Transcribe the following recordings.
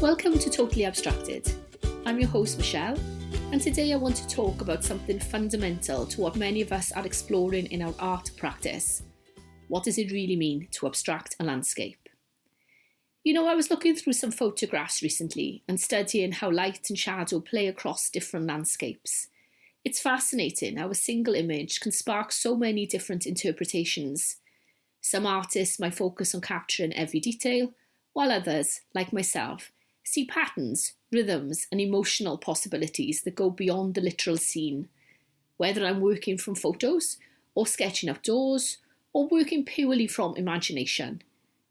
Welcome to Totally Abstracted. I'm your host Michelle, and today I want to talk about something fundamental to what many of us are exploring in our art practice. What does it really mean to abstract a landscape? I was looking through some photographs recently and studying how light and shadow play across different landscapes. It's fascinating how a single image can spark so many different interpretations. Some artists might focus on capturing every detail, while others, like myself, see patterns, rhythms, and emotional possibilities that go beyond the literal scene. Whether I'm working from photos, or sketching outdoors, or working purely from imagination,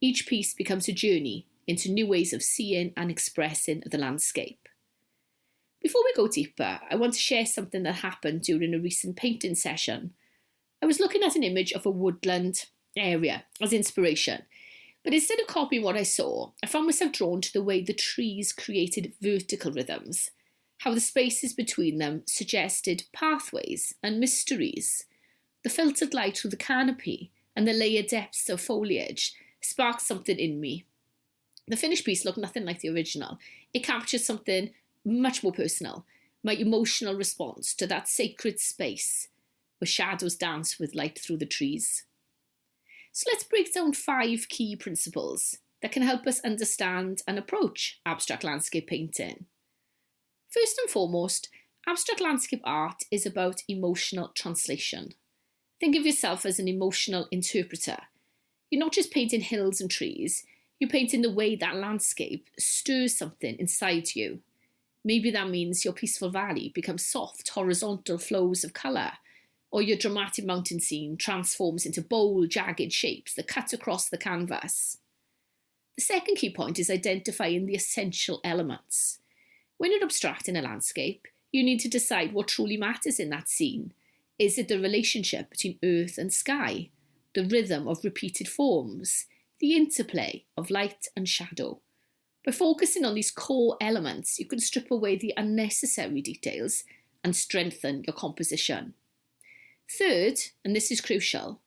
each piece becomes a journey into new ways of seeing and expressing the landscape. Before we go deeper, I want to share something that happened during a recent painting session. I was looking at an image of a woodland area as inspiration, but instead of copying what I saw, I found myself drawn to the way the trees created vertical rhythms, how the spaces between them suggested pathways and mysteries. The filtered light through the canopy and the layered depths of foliage sparked something in me. The finished piece looked nothing like the original. It captured something much more personal, my emotional response to that sacred space where shadows dance with light through the trees. So let's break down 5 key principles that can help us understand and approach abstract landscape painting. First and foremost, abstract landscape art is about emotional translation. Think of yourself as an emotional interpreter. You're not just painting hills and trees, you're painting the way that landscape stirs something inside you. Maybe that means your peaceful valley becomes soft, horizontal flows of colour, or your dramatic mountain scene transforms into bold, jagged shapes that cut across the canvas. The second key point is identifying the essential elements. When you're abstracting a landscape, you need to decide what truly matters in that scene. Is it the relationship between earth and sky, the rhythm of repeated forms, the interplay of light and shadow? By focusing on these core elements, you can strip away the unnecessary details and strengthen your composition. Third, and this is crucial,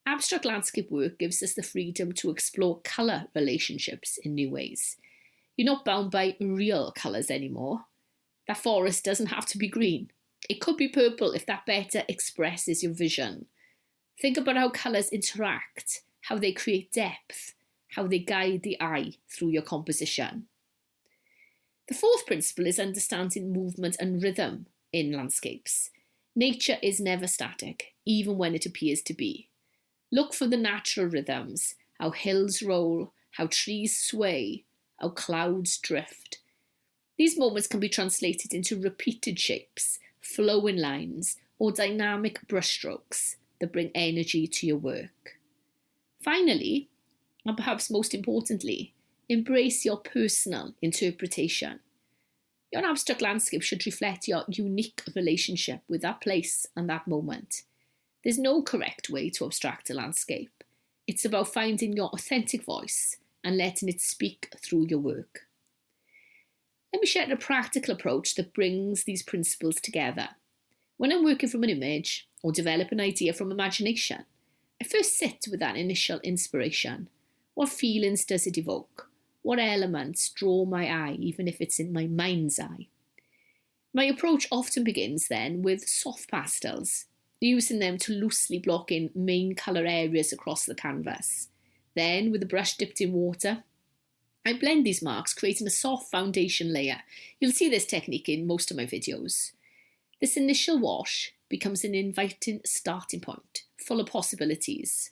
abstract landscape work gives us the freedom to explore colour relationships in new ways. You're not bound by real colours anymore. That forest doesn't have to be green. It could be purple if that better expresses your vision. Think about how colours interact, how they create depth, how they guide the eye through your composition. The fourth principle is understanding movement and rhythm in landscapes. Nature is never static, even when it appears to be. Look for the natural rhythms, how hills roll, how trees sway, how clouds drift. These moments can be translated into repeated shapes, flowing lines, or dynamic brushstrokes that bring energy to your work. Finally, and perhaps most importantly, embrace your personal interpretation. Your abstract landscape should reflect your unique relationship with that place and that moment. There's no correct way to abstract a landscape. It's about finding your authentic voice and letting it speak through your work. Let me share a practical approach that brings these principles together. When I'm working from an image or develop an idea from imagination, I first sit with that initial inspiration. What feelings does it evoke? What elements draw my eye, even if it's in my mind's eye? My approach often begins then with soft pastels, using them to loosely block in main colour areas across the canvas. Then, with a brush dipped in water, I blend these marks, creating a soft foundation layer. You'll see this technique in most of my videos. This initial wash becomes an inviting starting point, full of possibilities.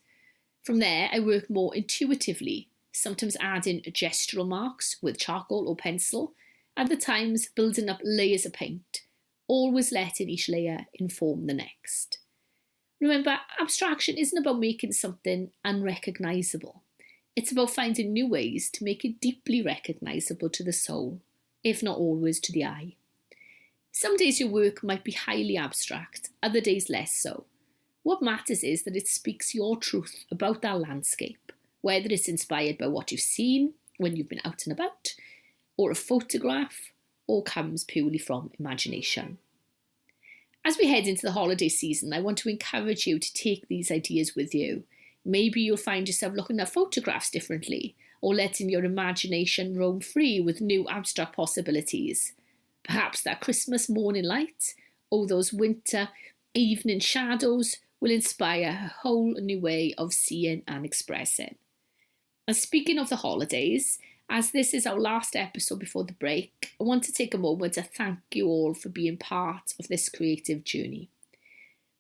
From there, I work more intuitively, sometimes adding gestural marks with charcoal or pencil, other times building up layers of paint, always letting each layer inform the next. Remember, abstraction isn't about making something unrecognisable. It's about finding new ways to make it deeply recognisable to the soul, if not always to the eye. Some days your work might be highly abstract, other days less so. What matters is that it speaks your truth about that landscape, whether it's inspired by what you've seen when you've been out and about, or a photograph, or comes purely from imagination. As we head into the holiday season, I want to encourage you to take these ideas with you. Maybe you'll find yourself looking at photographs differently, or letting your imagination roam free with new abstract possibilities. Perhaps that Christmas morning light or those winter evening shadows will inspire a whole new way of seeing and expressing. And speaking of the holidays, as this is our last episode before the break, I want to take a moment to thank you all for being part of this creative journey.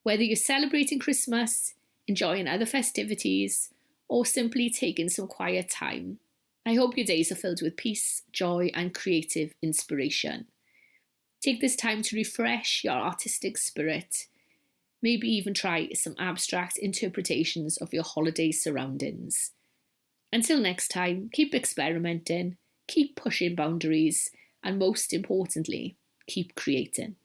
Whether you're celebrating Christmas, enjoying other festivities, or simply taking some quiet time, I hope your days are filled with peace, joy, and creative inspiration. Take this time to refresh your artistic spirit. Maybe even try some abstract interpretations of your holiday surroundings. Until next time, keep experimenting, keep pushing boundaries, and most importantly, keep creating.